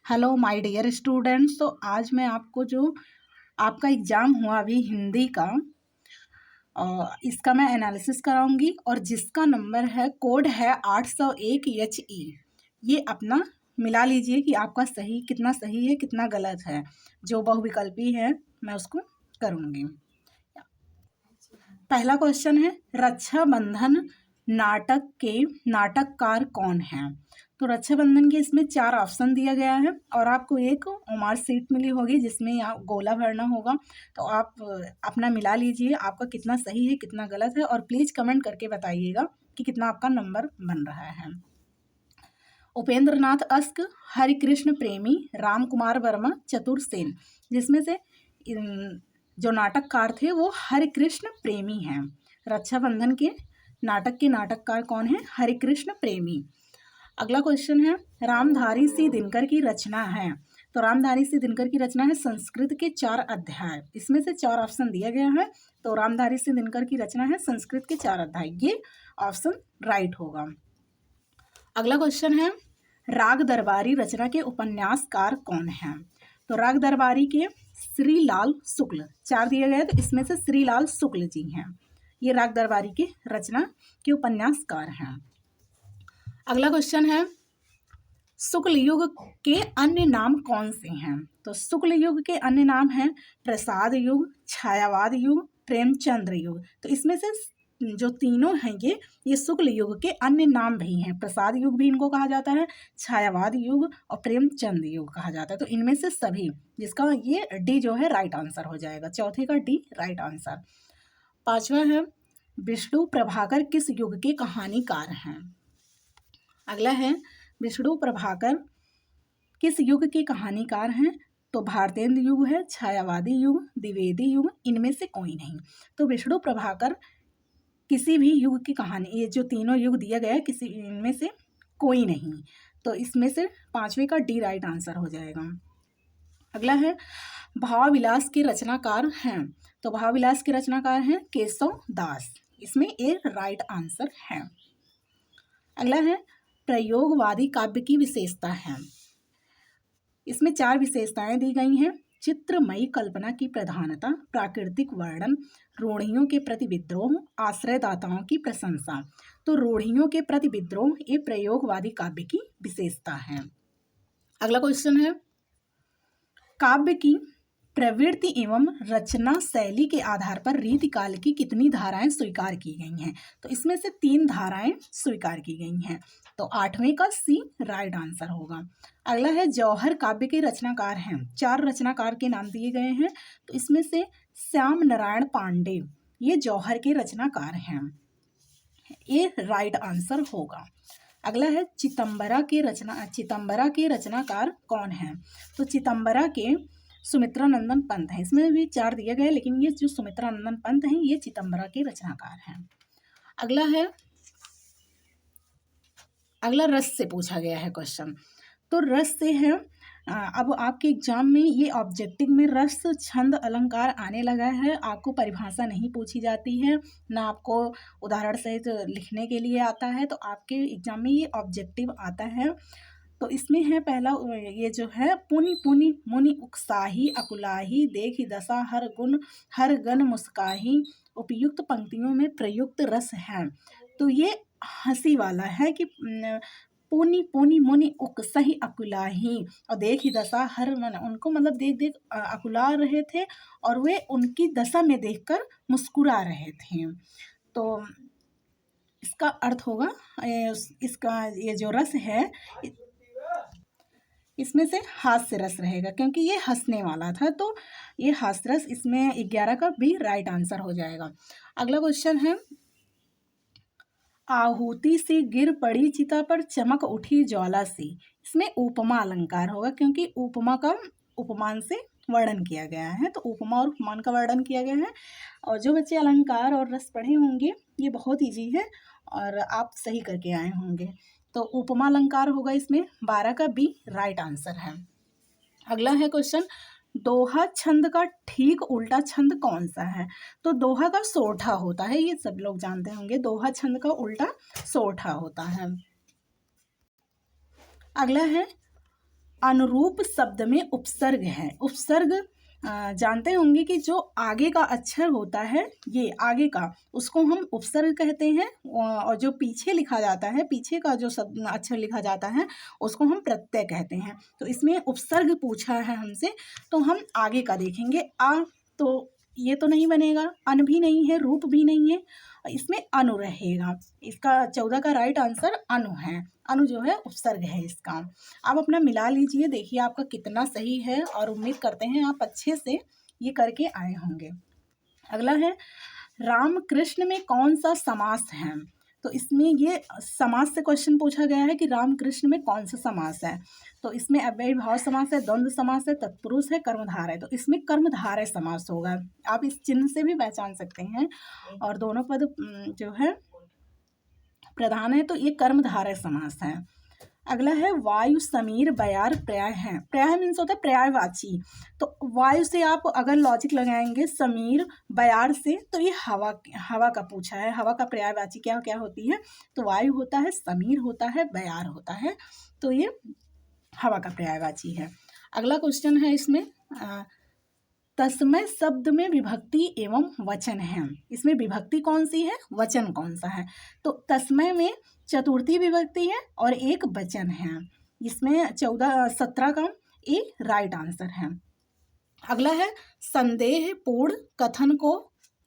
Hello my dear students. तो आज मैं आपको जो आपका एग्ज़ाम हुआ अभी हिंदी का इसका मैं एनालिसिस कराऊंगी और जिसका नंबर है कोड है 801HE। ये अपना मिला लीजिए कि आपका सही कितना सही है कितना गलत है। जो बहुविकल्पी है मैं उसको करूँगी। पहला क्वेश्चन है रक्षाबंधन नाटक के नाटककार कौन है। तो रक्षाबंधन के इसमें 4 ऑप्शन दिया गया है और आपको एक ओमार सीट मिली होगी जिसमें यहाँ गोला भरना होगा। तो आप अपना मिला लीजिए आपका कितना सही है कितना गलत है और प्लीज़ कमेंट करके बताइएगा कि कितना आपका नंबर बन रहा है। उपेंद्रनाथ अस्क, हरिकृष्ण प्रेमी, राम कुमार वर्मा, चतुर सेन। जिसमें से जो नाटककार थे वो हरिकृष्ण प्रेमी हैं। रक्षाबंधन के नाटककार कौन है? हरिकृष्ण प्रेमी। अगला क्वेश्चन है रामधारी सिंह दिनकर की रचना है। तो रामधारी सिंह दिनकर की रचना है संस्कृत के 4 अध्याय। इसमें से 4 ऑप्शन दिया गया है। तो रामधारी सिंह दिनकर की रचना है संस्कृत के 4 अध्याय। ये ऑप्शन राइट होगा। अगला क्वेश्चन है राग दरबारी रचना के उपन्यासकार कौन है। तो राग दरबारी के श्रीलाल शुक्ल 4 दिए गए तो इसमें से श्रीलाल शुक्ल जी हैं। ये राग दरबारी के रचना के उपन्यासकार हैं। अगला क्वेश्चन है शुक्ल युग के अन्य नाम कौन से हैं। तो शुक्ल युग के अन्य नाम हैं प्रसाद युग, छायावाद युग, प्रेमचंद्र युग। तो इसमें से जो तीनों हैं ये शुक्ल युग के अन्य नाम भी हैं। प्रसाद युग भी इनको कहा जाता है, छायावाद युग और प्रेमचंद युग कहा जाता है। तो इनमें से सभी जिसका ये डी जो है राइट आंसर हो जाएगा। चौथे का डी राइट आंसर। 5वां है विष्णु प्रभाकर किस युग के कहानीकार हैं। अगला है विष्णु प्रभाकर किस युग के कहानीकार हैं। तो भारतेंद्र युग है, छायावादी युग, द्विवेदी युग, इनमें से कोई नहीं। तो विष्णु प्रभाकर किसी भी युग की कहानी, ये जो तीनों युग दिया गया है किसी इनमें से कोई नहीं। तो इसमें से 5वें का डी राइट आंसर हो जाएगा। अगला है भावविलास के रचनाकार हैं। तो भावविलास के रचनाकार हैं केशव दास। इसमें ए राइट आंसर है। अगला है प्रयोगवादी काव्य की विशेषता है। इसमें 4 विशेषताएं दी गई हैं। चित्रमयी कल्पना की प्रधानता, प्राकृतिक वर्णन, रूढ़ियों के प्रति विद्रोह, आश्रयदाताओं की प्रशंसा। तो रूढ़ियों के प्रति विद्रोह ये प्रयोगवादी काव्य की विशेषता है। अगला क्वेश्चन है काव्य की प्रवृत्ति एवं रचना शैली के आधार पर रीतिकाल की कितनी धाराएं स्वीकार की गई हैं। तो इसमें से 3 धाराएं स्वीकार की गई हैं। तो 8वें का सी राइट आंसर होगा। अगला है जौहर काव्य के रचनाकार हैं। 4 रचनाकार के नाम दिए गए हैं। तो इसमें से श्याम नारायण पांडे ये जौहर के रचनाकार हैं। ये राइट आंसर होगा। अगला है चितंबरा के रचनाकार कौन है। तो चितंबरा के सुमित्रानंदन पंत हैं। इसमें भी 4 दिए गए लेकिन ये जो सुमित्रानंदन पंत हैं ये चितंबरा के रचनाकार हैं। अगला रस से पूछा गया है क्वेश्चन। तो रस से है अब आपके एग्जाम में ये ऑब्जेक्टिव में रस छंद अलंकार आने लगा है। आपको परिभाषा नहीं पूछी जाती है ना आपको उदाहरण सहित लिखने के लिए आता है। तो आपके एग्जाम में ये ऑब्जेक्टिव आता है। तो इसमें है पहला ये जो है पुनि पुनि मुनि उकसाही अकुलाही देखी दशा हर गन मुस्काही उपयुक्त पंक्तियों में प्रयुक्त रस है। तो ये हंसी वाला है कि पुनि पुनि मुनि उकसही अकुलाही और देखी दशा हर मन, उनको मतलब देख अकुला रहे थे और वे उनकी दशा में देखकर मुस्कुरा रहे थे। तो इसका अर्थ होगा इसका ये जो रस है इसमें से हास्य रस रहेगा क्योंकि ये हंसने वाला था। तो ये हास्य रस इसमें 11 का भी राइट आंसर हो जाएगा। अगला क्वेश्चन है आहुति से गिर पड़ी चिता पर चमक उठी ज्वाला सी। इसमें उपमा अलंकार होगा क्योंकि उपमा का उपमान से वर्णन किया गया है। तो उपमा और उपमान का वर्णन किया गया है। और जो बच्चे अलंकार और रस पढ़े होंगे ये बहुत ईजी है और आप सही करके आए होंगे। तो उपमा अलंकार होगा इसमें। 12 का बी राइट आंसर है। अगला है क्वेश्चन दोहा छंद का ठीक उल्टा छंद कौन सा है। तो दोहा का सोठा होता है, ये सब लोग जानते होंगे। दोहा छंद का उल्टा सोठा होता है। अगला है अनुरूप शब्द में उपसर्ग है। उपसर्ग जानते होंगे कि जो आगे का अक्षर होता है, ये आगे का, उसको हम उपसर्ग कहते हैं, और जो पीछे लिखा जाता है, पीछे का जो शब्द अक्षर लिखा जाता है, उसको हम प्रत्यय कहते हैं। तो इसमें उपसर्ग पूछा है हमसे, तो हम आगे का देखेंगे। तो ये तो नहीं बनेगा, अन भी नहीं है, रूप भी नहीं है, इसमें अनु रहेगा। इसका 14 का राइट आंसर अनु है। अनु जो है उपसर्ग है इसका। आप अपना मिला लीजिए, देखिए आपका कितना सही है, और उम्मीद करते हैं आप अच्छे से ये करके आए होंगे। अगला है राम कृष्ण में कौन सा समास है। तो इसमें ये समास से क्वेश्चन पूछा गया है कि राम कृष्ण में कौन सा समास है। तो इसमें अव्ययीभाव समास है, द्वंद्व समास है, तत्पुरुष है, कर्मधारय है। तो इसमें कर्मधारय समास होगा। आप इस चिन्ह से भी पहचान सकते हैं, और दोनों पद जो है प्रधान है, तो ये कर्मधारय समास है। अगला है वायु समीर बयार पर्याय है। पर्याय मीन्स होता है पर्यायवाची। तो वायु से आप अगर लॉजिक लगाएंगे, समीर बयार से, तो ये हवा का पूछा है। हवा का पर्यायवाची क्या क्या होती है, तो वायु होता है, समीर होता है, बयार होता है, तो ये हवा का पर्यायवाची है। अगला क्वेश्चन है इसमें तस्मय शब्द में विभक्ति एवं वचन है। इसमें विभक्ति कौन सी है, वचन कौन सा है। तो तस्मय में चतुर्थी विभक्ति है और एक वचन है। इसमें 17 का ए राइट आंसर है। अगला है संदेहपूर्ण कथन को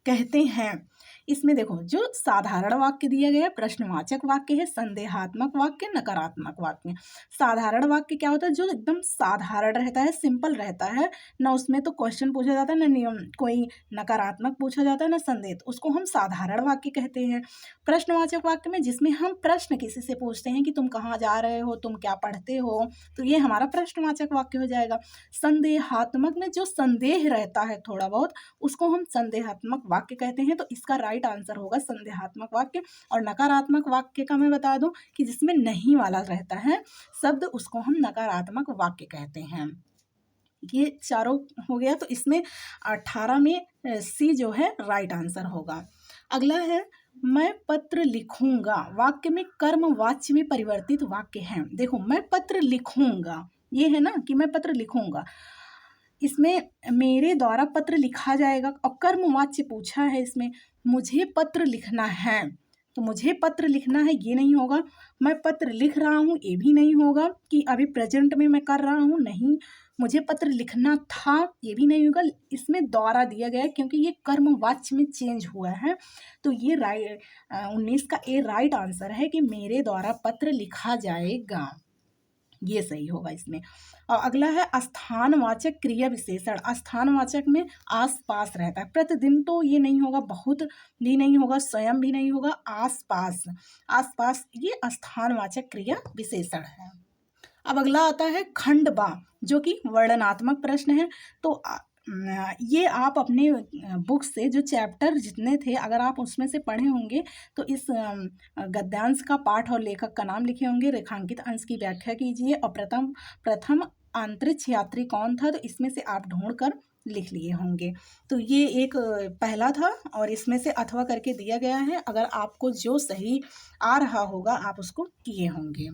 कहते हैं। इसमें देखो जो साधारण वाक्य दिया गया है, प्रश्नवाचक वाक्य है, संदेहात्मक वाक्य, नकारात्मक वाक्य। साधारण वाक्य क्या होता है, जो एकदम साधारण रहता है, सिंपल रहता है, ना उसमें तो क्वेश्चन पूछा जाता है, ना नियम कोई नकारात्मक पूछा जाता है, ना संदेह, तो उसको हम साधारण वाक्य कहते हैं। प्रश्नवाचक वाक्य में जिसमें हम प्रश्न किसी से पूछते हैं कि तुम कहाँ जा रहे हो, तुम क्या पढ़ते हो, तो ये हमारा प्रश्नवाचक वाक्य हो जाएगा। संदेहात्मक में जो संदेह रहता है थोड़ा बहुत, उसको हम संदेहात्मक वाक्य कहते हैं। तो इसका राइट आंसर होगा संदेहात्मक वाक्य। और नकारात्मक वाक्य का मैं बता दूं कि जिसमें नहीं वाला रहता है शब्द, उसको हम नकारात्मक वाक्य कहते हैं। ये चारों हो गया, तो इसमें 18 में सी जो है राइट आंसर होगा। अगला है मैं पत्र लिखूंगा। वाक्य में कर्म वाच्य में परिवर्तित वाक्य है। देखो मैं पत्र लिखूंगा, ये है ना कि मैं पत्र लिखूंगा, इसमें मेरे द्वारा पत्र लिखा जाएगा, और कर्मवाच्य पूछा है इसमें मुझे पत्र लिखना है, तो मुझे पत्र लिखना है ये नहीं होगा। मैं पत्र लिख रहा हूँ ये भी नहीं होगा कि अभी प्रेजेंट में मैं कर रहा हूँ, नहीं। मुझे पत्र लिखना था ये भी नहीं होगा। इसमें द्वारा दिया गया है क्योंकि ये कर्मवाच्य में चेंज हुआ है। तो ये 19 का ए राइट आंसर है कि मेरे द्वारा पत्र लिखा जाएगा, ये सही होगा इसमें। और अगला है स्थानवाचक क्रिया विशेषण। स्थानवाचक में आसपास रहता है, प्रतिदिन तो ये नहीं होगा, बहुत भी नहीं होगा, स्वयं भी नहीं होगा, आसपास। आसपास ये स्थानवाचक क्रिया विशेषण है। अब अगला आता है खंडबा, जो कि वर्णनात्मक प्रश्न है। तो ये आप अपने बुक से जो चैप्टर जितने थे, अगर आप उसमें से पढ़े होंगे, तो इस गद्यांश का पाठ और लेखक का नाम लिखे होंगे। रेखांकित अंश की व्याख्या कीजिए, और प्रथम अंतरिक्ष यात्री कौन था, तो इसमें से आप ढूंढ कर लिख लिए होंगे। तो ये एक पहला था, और इसमें से अथवा करके दिया गया है। अगर आपको जो सही आ रहा होगा आप उसको किए होंगे।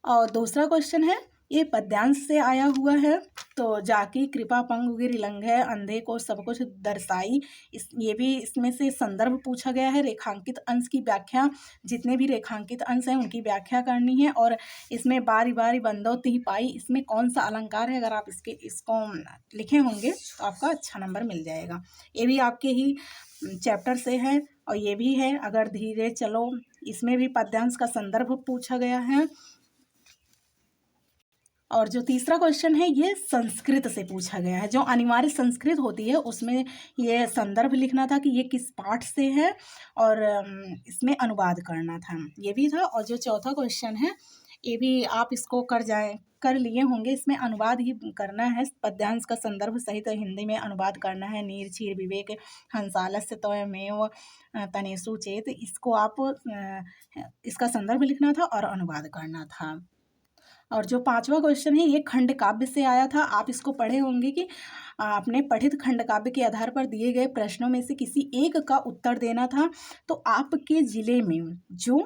और दूसरा क्वेश्चन है, ये पद्यांश से आया हुआ है। तो जाकी कृपा पंग गिर लंघ है, अंधे को सब कुछ दर्शाई। ये भी इसमें से संदर्भ पूछा गया है। रेखांकित अंश की व्याख्या, जितने भी रेखांकित अंश हैं उनकी व्याख्या करनी है। और इसमें बारी बारी बंदो तिह पाई, इसमें कौन सा अलंकार है, अगर आप इसको लिखे होंगे तो आपका अच्छा नंबर मिल जाएगा। ये भी आपके ही चैप्टर से है, और ये भी है अगर धीरे चलो, इसमें भी पद्यांश का संदर्भ पूछा गया है। और जो तीसरा क्वेश्चन है ये संस्कृत से पूछा गया है। जो अनिवार्य संस्कृत होती है उसमें ये संदर्भ लिखना था कि ये किस पाठ से है, और इसमें अनुवाद करना था, ये भी था। और जो चौथा क्वेश्चन है ये भी आप इसको कर लिए होंगे। इसमें अनुवाद ही करना है, पद्यांश का संदर्भ सहित हिंदी में अनुवाद करना है। नीर क्षीर विवेक हंसालस्य त्वमेव तनेषु चेत, इसको आप इसका संदर्भ लिखना था और अनुवाद करना था। और जो पांचवा क्वेश्चन है ये खंड काव्य से आया था। आप इसको पढ़े होंगे कि आपने पठित खंड काव्य के आधार पर दिए गए प्रश्नों में से किसी एक का उत्तर देना था। तो आपके ज़िले में जो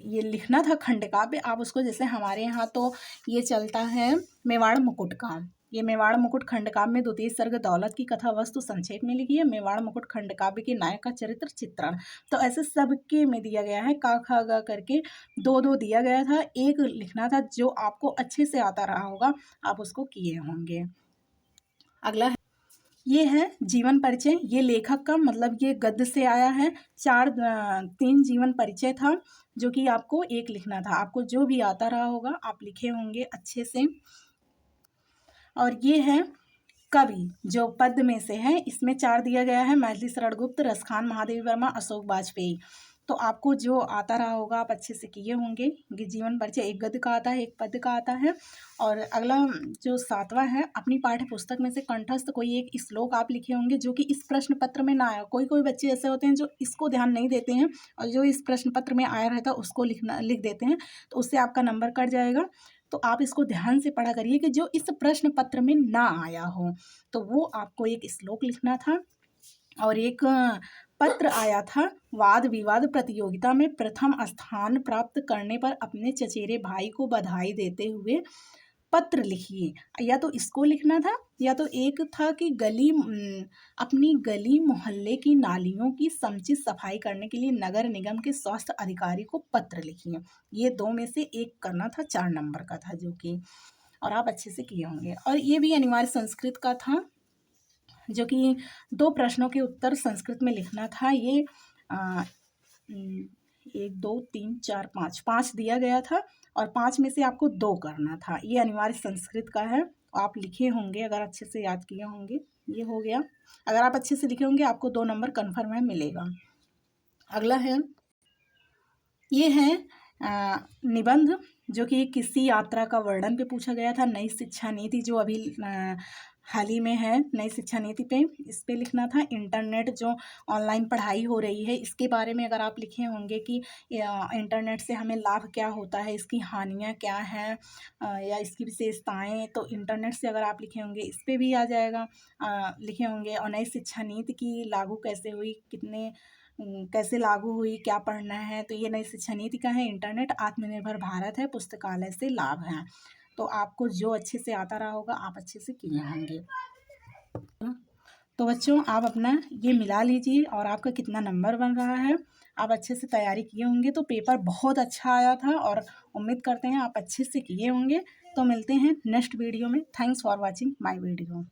ये लिखना था खंडकाव्य, आप उसको जैसे हमारे यहाँ तो ये चलता है मेवाड़ मुकुट का, ये मेवाड़ मुकुट खंडकाव्य में द्वितीय सर्ग दौलत की कथा वस्तु संक्षेप में लिखी है। मेवाड़ मुकुट खंडकाव्य के नायक का चरित्र चित्रण, तो ऐसे सबके में दिया गया है का खा गा करके दो दो दिया गया था, एक लिखना था जो आपको अच्छे से आता रहा होगा, आप उसको किए होंगे। अगला है, ये है जीवन परिचय, ये लेखक का मतलब ये गद्य से आया है। 3 जीवन परिचय था जो कि आपको एक लिखना था, आपको जो भी आता रहा होगा आप लिखे होंगे अच्छे से। और ये है कवि जो पद्य में से है, इसमें 4 दिया गया है, मैथिली शरण गुप्त, रसखान महादेवी वर्मा, अशोक वाजपेयी। तो आपको जो आता रहा होगा आप अच्छे से किए होंगे। ये जीवन परिचय एक गद्य का आता है, एक पद्य का आता है। और अगला जो 7वां है, अपनी पाठ्य पुस्तक में से कंठस्थ कोई एक श्लोक आप लिखे होंगे जो कि इस प्रश्न पत्र में ना आया। कोई कोई बच्चे ऐसे होते हैं जो इसको ध्यान नहीं देते हैं और जो इस प्रश्न पत्र में आया रहता है उसको लिख देते हैं, तो उससे आपका नंबर कट जाएगा। तो आप इसको ध्यान से पढ़ा करिए कि जो इस प्रश्न पत्र में ना आया हो, तो वो आपको एक श्लोक लिखना था। और एक पत्र आया था, वाद विवाद प्रतियोगिता में प्रथम स्थान प्राप्त करने पर अपने चचेरे भाई को बधाई देते हुए पत्र लिखिए, या तो इसको लिखना था, या तो एक था कि अपनी गली मोहल्ले की नालियों की समुचित सफाई करने के लिए नगर निगम के स्वास्थ्य अधिकारी को पत्र लिखिए। ये 2 में से एक करना था, 4 नंबर का था जो कि, और आप अच्छे से किए होंगे। और ये भी अनिवार्य संस्कृत का था जो कि 2 प्रश्नों के उत्तर संस्कृत में लिखना था। ये 1 2 3 4 5 दिया गया था और 5 में से आपको 2 करना था। ये अनिवार्य संस्कृत का है, आप लिखे होंगे अगर अच्छे से याद किए होंगे। ये हो गया, अगर आप अच्छे से लिखे होंगे आपको 2 नंबर कन्फर्म है मिलेगा। अगला है, ये है निबंध जो कि किसी यात्रा का वर्णन पे पूछा गया था। नई शिक्षा नीति जो अभी हाल ही में है, नई शिक्षा नीति पे, इस पे लिखना था। इंटरनेट जो ऑनलाइन पढ़ाई हो रही है इसके बारे में अगर आप लिखे होंगे कि इंटरनेट से हमें लाभ क्या होता है, इसकी हानियाँ क्या हैं या इसकी विशेषताएं, तो इंटरनेट से अगर आप लिखे होंगे इस पर भी आ जाएगा, लिखे होंगे। और नई शिक्षा नीति की लागू कैसे हुई, कैसे लागू हुई, क्या पढ़ना है, तो ये नई शिक्षा नीति का है। इंटरनेट, आत्मनिर्भर भारत है, पुस्तकालय से लाभ हैं। तो आपको जो अच्छे से आता रहा होगा आप अच्छे से किए होंगे। तो बच्चों आप अपना ये मिला लीजिए और आपका कितना नंबर बन रहा है। आप अच्छे से तैयारी किए होंगे तो पेपर बहुत अच्छा आया था और उम्मीद करते हैं आप अच्छे से किए होंगे। तो मिलते हैं नेक्स्ट वीडियो में। Thanks for watching my video.